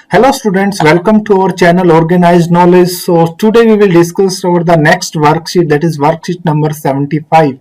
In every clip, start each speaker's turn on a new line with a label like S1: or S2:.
S1: Hello students, welcome to our channel Organized Knowledge. So today we will discuss over the next worksheet, that is worksheet number 75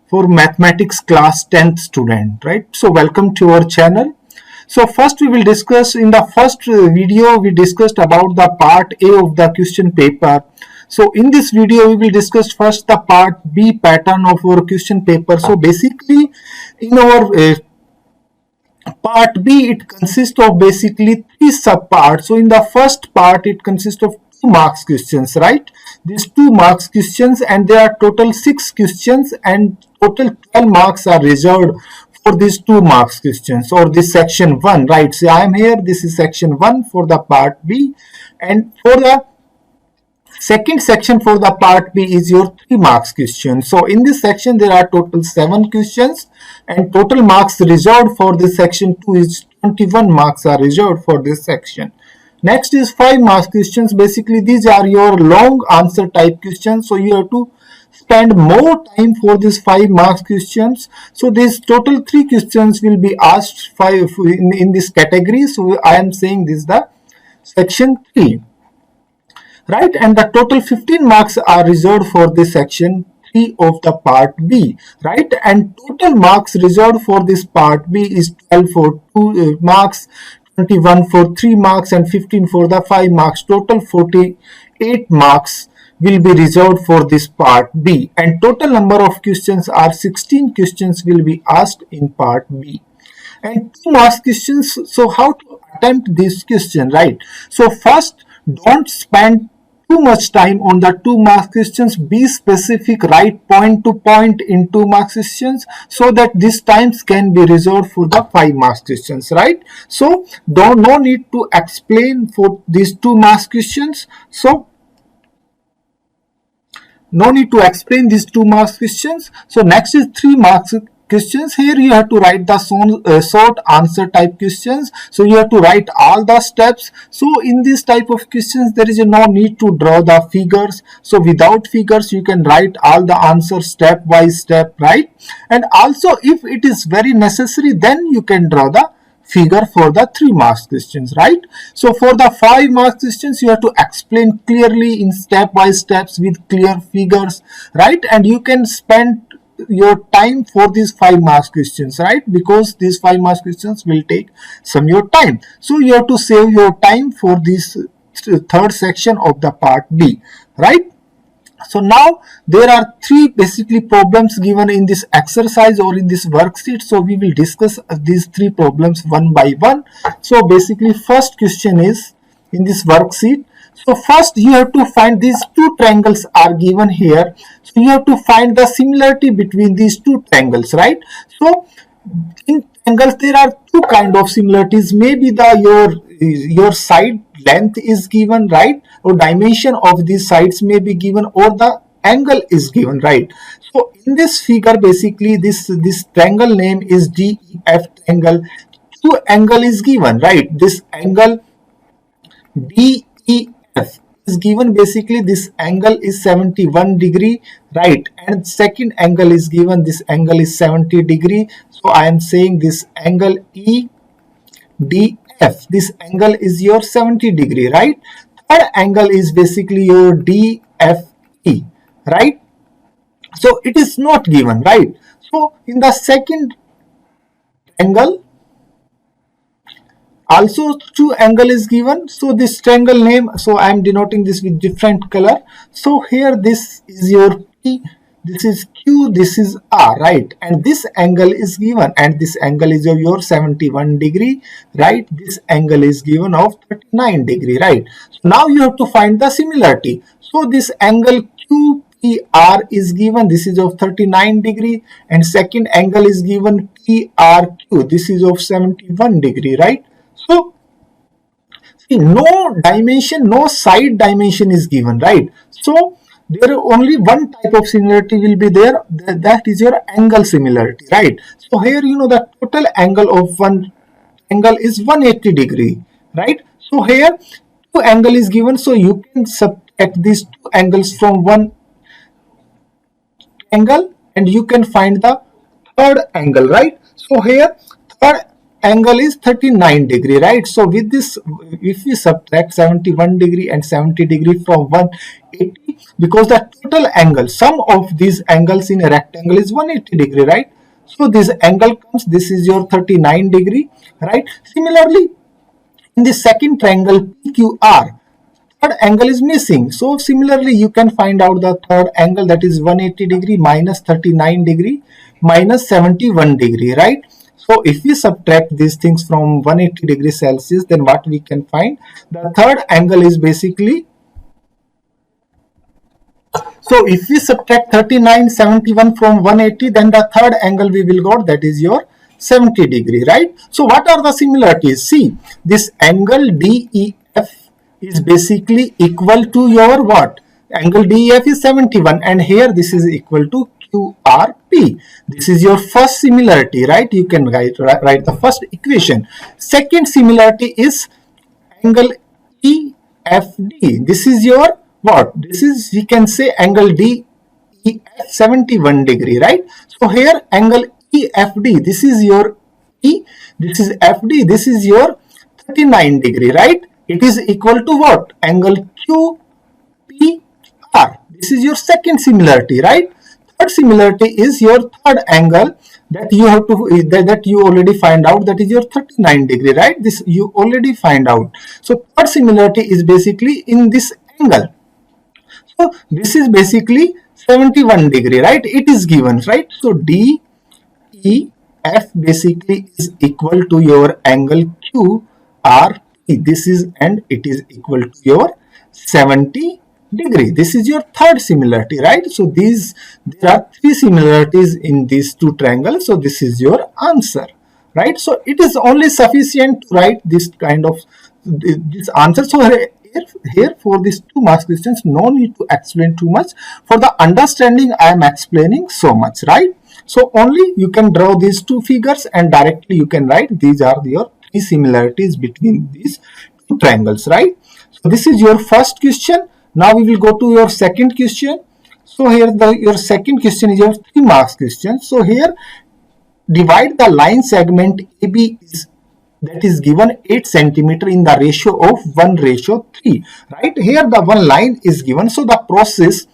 S1: for mathematics class 10th student, right? So welcome to our channel. So first we will discuss, in the first video we discussed about the part A of the question paper. So in this video we will discuss first the part B pattern of our question paper. So basically in our part B, it consists of basically three subparts. So in the first part, it consists of 2 marks questions, right? These 2 marks questions, and there are total 6 questions, and total 12 marks are reserved for these 2 marks questions or this section 1, right? So I am here, this is section 1 for the part B, and for the second section for the part B is your 3 marks question. So in this section there are total 7 questions and total marks reserved for this section 2 is 21 marks are reserved for this section. Next is 5 marks questions. Basically these are your long answer type questions. So you have to spend more time for these 5 marks questions. So these total 3 questions will be asked in this category. So I am saying this is the section 3. Right, and the total 15 marks are reserved for this section 3 of the part B, right, and total marks reserved for this part B is 12 for 2 marks, 21 for 3 marks and 15 for the 5 marks. Total 48 marks will be reserved for this part B, and total number of questions are 16 questions will be asked in part B. And 2 marks questions, so how to attempt this question, right? So first, don't spend too much time on the 2 marks questions. Be specific, write point to point in 2 marks questions so that these times can be reserved for the 5 marks questions, right? So no need to explain for these 2 marks questions. So no need to explain these 2 marks questions. So next is 3 marks questions. Here you have to write the short answer type questions. So you have to write all the steps. So in this type of questions there is no need to draw the figures. So without figures you can write all the answers step by step, right? And also if it is very necessary, then you can draw the figure for the 3 marks questions, right? So for the 5 marks questions you have to explain clearly in step by steps with clear figures, right? And you can spend your time for these 5 marks questions, right? Because these 5 marks questions will take some your time. So you have to save your time for this third section of the part B, right? So now there are 3 basically problems given in this exercise or in this worksheet. So we will discuss these 3 problems one by one. So basically first question is in this worksheet. So first you have to find these 2 triangles are given here. So you have to find the similarity between these 2 triangles, right? So in triangles there are 2 kind of similarities. Maybe your side length is given, right, or dimension of these sides may be given, or the angle is given, right? So in this figure basically this triangle name is DEF triangle. 2 angle is given, right? This angle DEF is given. Basically this angle is 71 degree, right? And second angle is given, this angle is 70 degree. So I am saying this angle EDF, this angle is your 70 degree, right? Third angle is basically your DFE, right? So it is not given, right? So in the second angle also 2 angle is given. So this triangle name, so I am denoting this with different color. So here this is your P, this is Q, this is R, right? And this angle is given, and this angle is of your 71 degree, right? This angle is given of 39 degree, right? So now you have to find the similarity. So this angle QPR is given, this is of 39 degree, and second angle is given PRQ, this is of 71 degree, right? So see, no dimension, no side dimension is given, right? So there are only one type of similarity will be there, that is your angle similarity, right? So here you know the total angle of one angle is 180 degree, right? So here 2 angle is given, so you can subtract these 2 angles from one angle and you can find the third angle, right? So here third angle is 39 degree, right? So with this, if we subtract 71 degree and 70 degree from 180, because the total angle, sum of these angles in a rectangle is 180 degree, right? So this angle comes, this is your 39 degree, right? Similarly, in the second triangle PQR, third angle is missing. So similarly, you can find out the third angle, that is 180 degree minus 39 degree minus 71 degree, right? So if we subtract these things from 180 degrees Celsius, then what we can find? The third angle is basically, so if we subtract 39, 71 from 180, then the third angle we will got, that is your 70 degree, right? So what are the similarities? See, this angle DEF is basically equal to your what? Angle DEF is 71, and here this is equal to QRP. This is your first similarity, right? You can write the first equation. Second similarity is angle EFD. This is your what? This is, we can say, angle DEF 71 degree, right? So here angle EFD, this is your E, this is FD, this is your 39 degree, right? It is equal to what? Angle QPR. This is your second similarity, right? Third similarity is your third angle that you have to, that you already find out, that is your 39 degree, right? This you already find out. So third similarity is basically in this angle. So this is basically 71 degree, right? It is given, right? So DEF basically is equal to your angle QRP. This is, and it is equal to your 70 degree. This is your third similarity, right? So there are three similarities in these two triangles. So this is your answer, right? So it is only sufficient to write this kind of this answer. So here for these 2 marks questions, no need to explain too much. For the understanding, I am explaining so much, right? So only you can draw these two figures and directly you can write these are your three similarities between these two triangles, right? So this is your first question. Now we will go to your second question. So here your second question is your 3 marks question. So here divide the line segment AB that is given 8 centimeter in the ratio of 1:3, right? Here the one line is given. So the process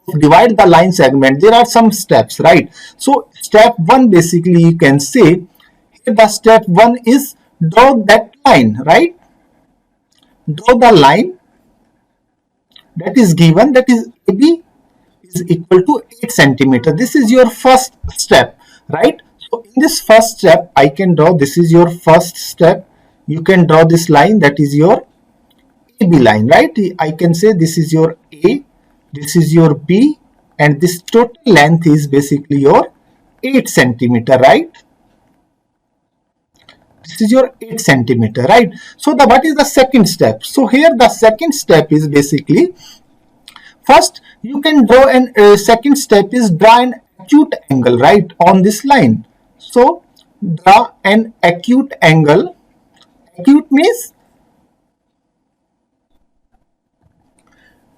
S1: of divide the line segment, there are some steps, right? So step 1 basically you can say, here the step 1 is draw that line, right? Draw the line that is given, that is AB is equal to 8 centimeter. This is your first step, right? So in this first step, I can draw, this is your first step. You can draw this line, that is your AB line, right? I can say this is your A, this is your B, and this total length is basically your 8 centimeter, right? This is your 8 centimeter, right? So what is the second step? So here the second step is basically, first you can draw an second step is draw an acute angle, right, on this line. So draw an acute angle. Acute means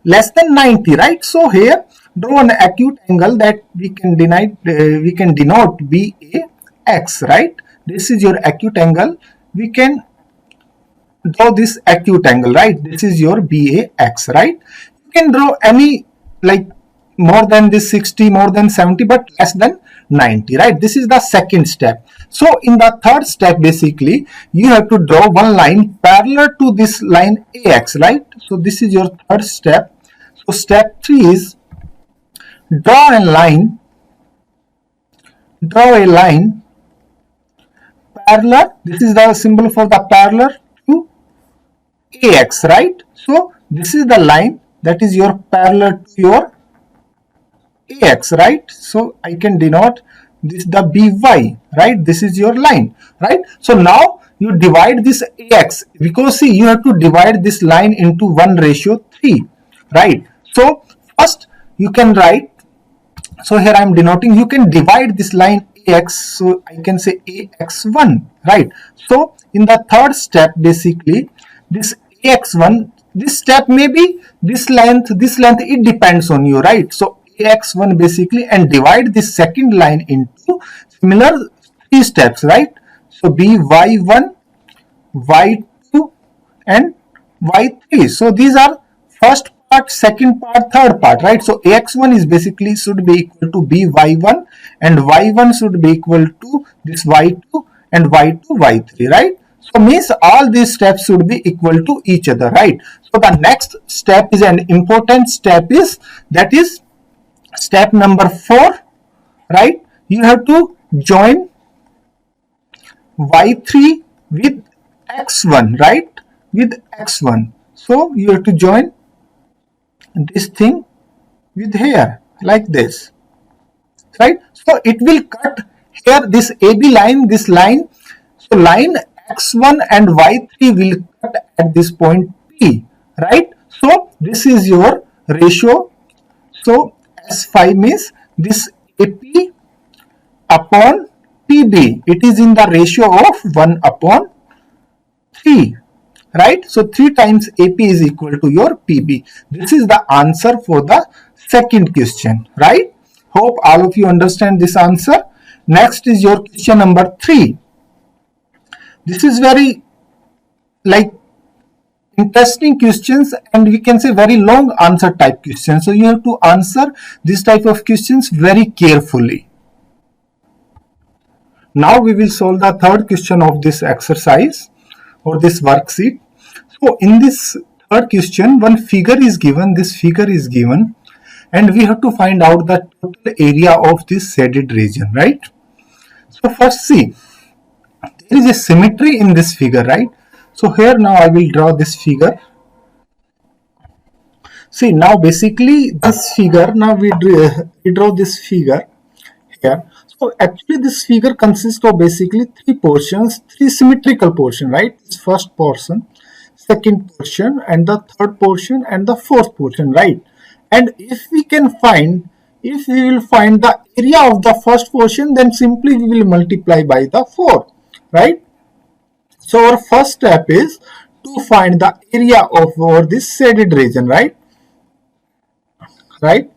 S1: less than 90, right? So here draw an acute angle that we can denote BAX, right? This is your acute angle. We can draw this acute angle, right? This is your BAX, right? You can draw any, like more than this 60, more than 70, but less than 90, right? This is the second step. So in the third step, basically you have to draw one line parallel to this line AX, right? So this is your third step. So step 3 is draw a line parallel. This is the symbol for the parallel to AX, right? So this is the line that is your parallel to your AX, right? So I can denote this the BY, right? This is your line, right? So now you divide this AX, because see, you have to divide this line into 1:3, right? So first you can write, so here I am denoting, you can divide this line AX, so I can say AX1, right? So in the third step, basically this AX1, this step may be this length, it depends on you, right? So AX1 basically, and divide this second line into similar 3 steps, right? So be y1, y2 and y3. So these are first part, second part, third part, right? So ax1 is basically should be equal to by1 and y1 should be equal to this y2 and y2 y3, right? So means all these steps should be equal to each other, right? So the next step is an important step, is that is step number 4, right? You have to join y3 with x1, right? With x1. So you have to join this thing with here like this, right? So it will cut here this AB line, this line. So line x1 and y3 will cut at this point P, right? So this is your ratio. So S5 means this AP upon PB. It is in the ratio of 1 upon 3, right? So 3 times AP is equal to your PB. This is the answer for the second question, right? Hope all of you understand this answer. Next is your question number 3. This is very like interesting questions, and we can say very long answer type questions. So you have to answer this type of questions very carefully. Now we will solve the third question of this exercise or this worksheet. So in this third question, one figure is given, this figure is given, and we have to find out the total area of this shaded region, right? So first see, there is a symmetry in this figure, right? So here now I will draw this figure. See, now basically this figure, now we draw this figure here. So actually this figure consists of basically three portions, three symmetrical portion, right? This first portion, second portion, and the third portion, and the fourth portion, right? And if we will find the area of the first portion, then simply we will multiply by the 4, right? So our first step is to find the area of our this shaded region, right? Right?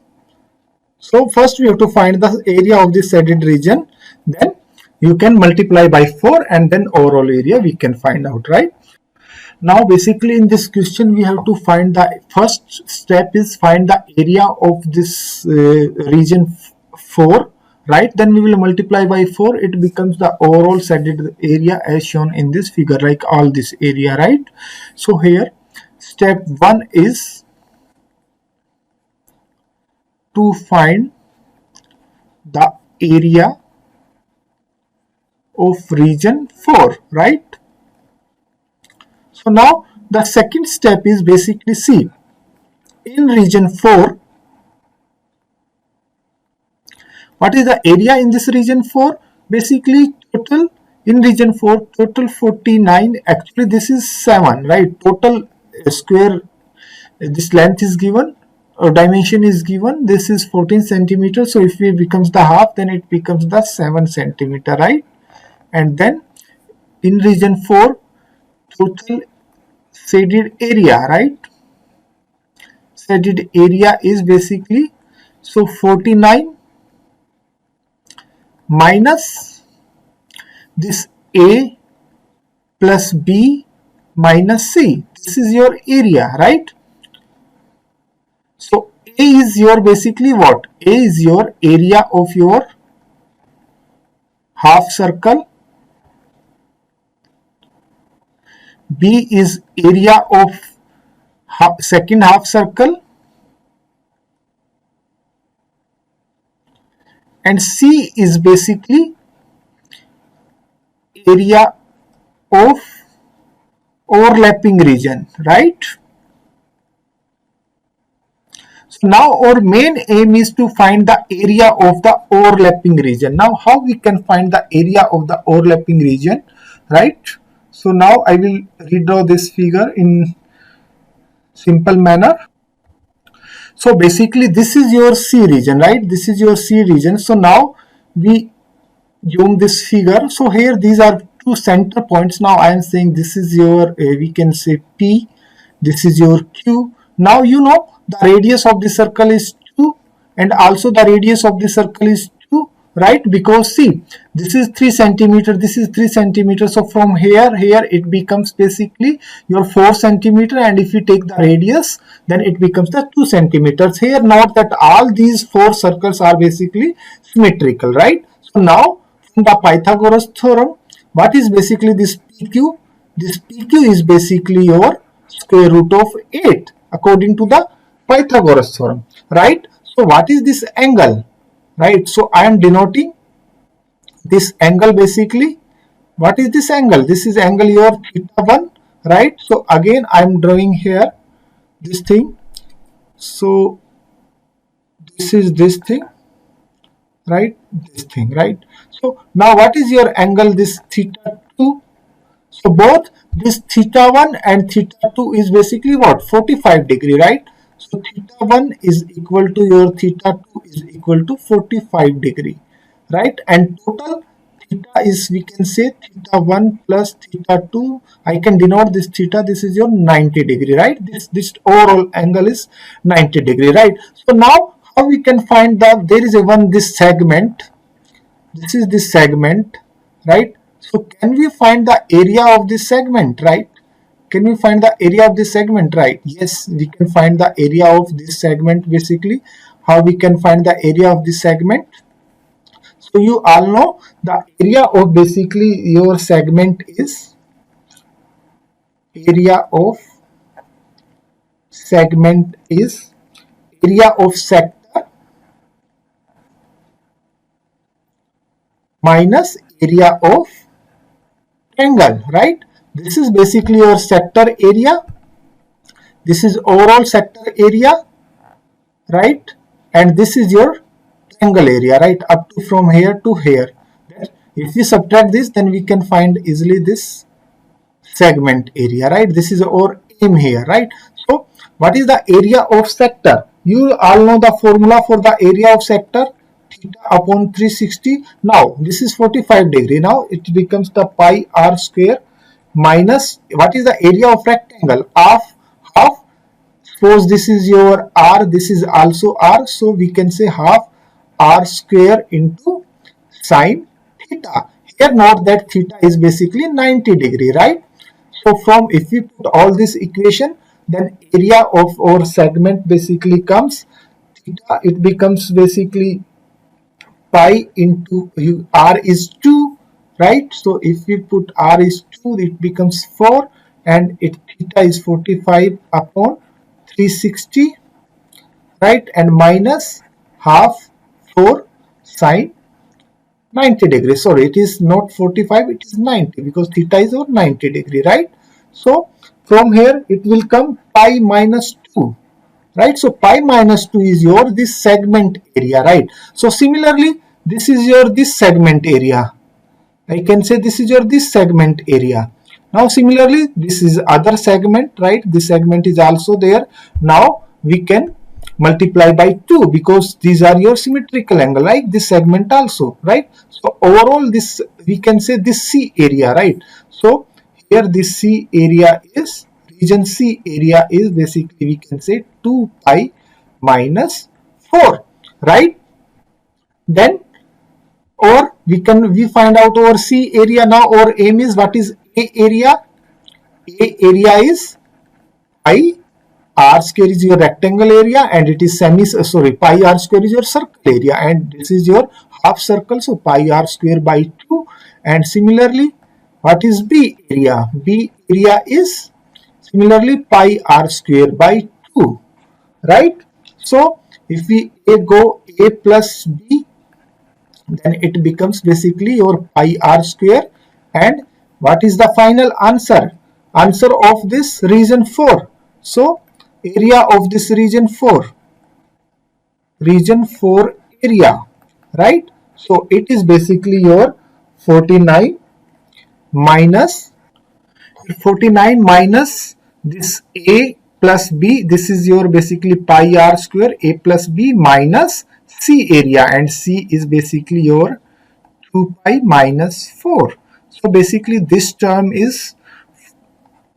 S1: So first we have to find the area of this shaded region, then you can multiply by 4 and then overall area we can find out, right? Now basically in this question we have to find the first step is find the area of this region 4, right? Then we will multiply by 4, it becomes the overall shaded area as shown in this figure, like all this area, right? So here step 1 is to find the area of region 4, right? So now the second step is basically see, in region 4, what is the area in this region 4? Basically total in region 4, total 49, actually this is 7, right? Total square, this length is given, or dimension is given, this is 14 centimeters. So if it becomes the half, then it becomes the 7 centimeter, right? And then in region 4, total shaded area, right? Shaded area is basically, so 49 minus this A plus B minus C. This is your area, right? So A is your basically what? A is your area of your half circle. B is area of second half circle. And C is basically area of overlapping region, right? So now our main aim is to find the area of the overlapping region. Now how we can find the area of the overlapping region, right? So now I will redraw this figure in simple manner. So basically this is your C region, right? This is your C region. So now we zoom this figure. So here these are two center points. Now I am saying this is your we can say P, this is your Q. Now you know the radius of the circle is 2 and also the radius of the circle is 2, right? Because see, this is 3 centimeter, this is 3 centimeter, so from here it becomes basically your 4 centimeter, and if you take the radius, then it becomes the 2 centimeters here. Note that all these 4 circles are basically symmetrical, right? So now from the Pythagoras theorem, what is basically this PQ? This PQ is basically your square root of 8 according to the Pythagoras theorem, right? So what is this angle, right? So I am denoting this angle basically. What is this angle? This is angle your theta 1, right? So again I am drawing here this thing. So this is this thing, right? This thing, right? So now what is your angle? This theta 2. So both this theta 1 and theta 2 is basically what? 45 degree, right? So theta 1 is equal to your theta 2 is equal to 45 degree, right? And total theta is, we can say, theta 1 plus theta 2. I can denote this theta. This is your 90 degree, right? This overall angle is 90 degree, right? So now how we can find the, there is a one, this segment. This is this segment, right? So can we find the area of this segment, right? Can we find the area of this segment, right? Yes, we can find the area of this segment basically. How we can find the area of this segment? So you all know the area of basically your segment is, area of segment is area of sector minus area of triangle, right? This is basically your sector area. This is overall sector area, right? And this is your triangle area, right? Up to from here to here. If we subtract this, then we can find easily this segment area, right? This is our aim here, right? So what is the area of sector? You all know the formula for the area of sector, theta upon 360. Now this is 45 degree. Now it becomes the pi r square minus, what is the area of rectangle? Half. Suppose this is your r, this is also r, so we can say half r square into sine theta. Here note that theta is basically 90 degree, right? So from, if we put all this equation, then area of our segment basically comes theta, it becomes basically pi into r is 2, right? So if we put r is 2, it becomes 4, and it theta is 45 upon 360, right? And minus half 4 sine 90 degree. Sorry, it is not 45, it is 90, because theta is over 90 degree, right? So from here it will come pi minus 2, right? So pi minus 2 is your this segment area, right? So similarly, this is your this segment area. I can say this is your this segment area. Now similarly, this is other segment, right? This segment is also there. Now we can multiply by 2 because these are your symmetrical angle, like this segment also, right? So overall this, we can say this C area, right? So here this C area is, region C area is basically, we can say 2 pi minus 4, right? Then, or we find out our C area. Now our aim is, what is A area? A area is pi r square is your rectangle area, and it is pi r square is your circle area, and this is your half circle, so pi r square by 2. And similarly, what is B area? B area is similarly pi r square by 2, right? So if we go A plus B, then it becomes basically your pi r square. And what is the final answer? Answer of this region 4. So area of this region 4 area, right? So it is basically your 49 minus this A plus B. This is your basically pi r square A plus B minus C area, and C is basically your 2 pi minus 4. So basically this term is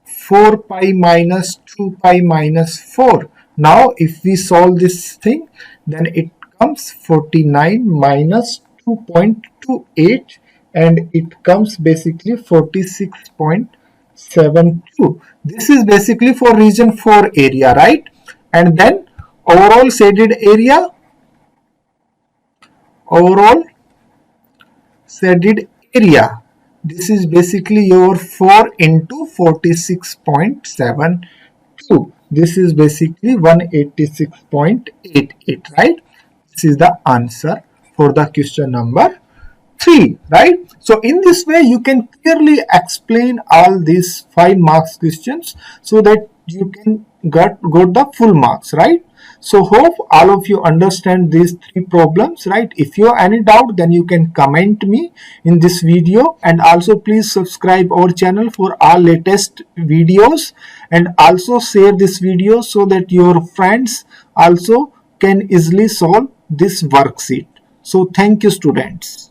S1: 4 pi minus 2 pi minus 4. Now if we solve this thing, then it comes 49 minus 2.28 and it comes basically 46.72. This is basically for region 4 area, right? And then overall shaded area, overall shaded area, this is basically your 4 into 46.72. This is basically 186.88, right? This is the answer for the question number 3, right? So in this way you can clearly explain all these 5 marks questions so that you can got the full marks, right? So hope all of you understand these 3 problems, right? If you have any doubt, then you can comment me in this video, and also please subscribe our channel for our latest videos, and also share this video so that your friends also can easily solve this worksheet. So thank you, students.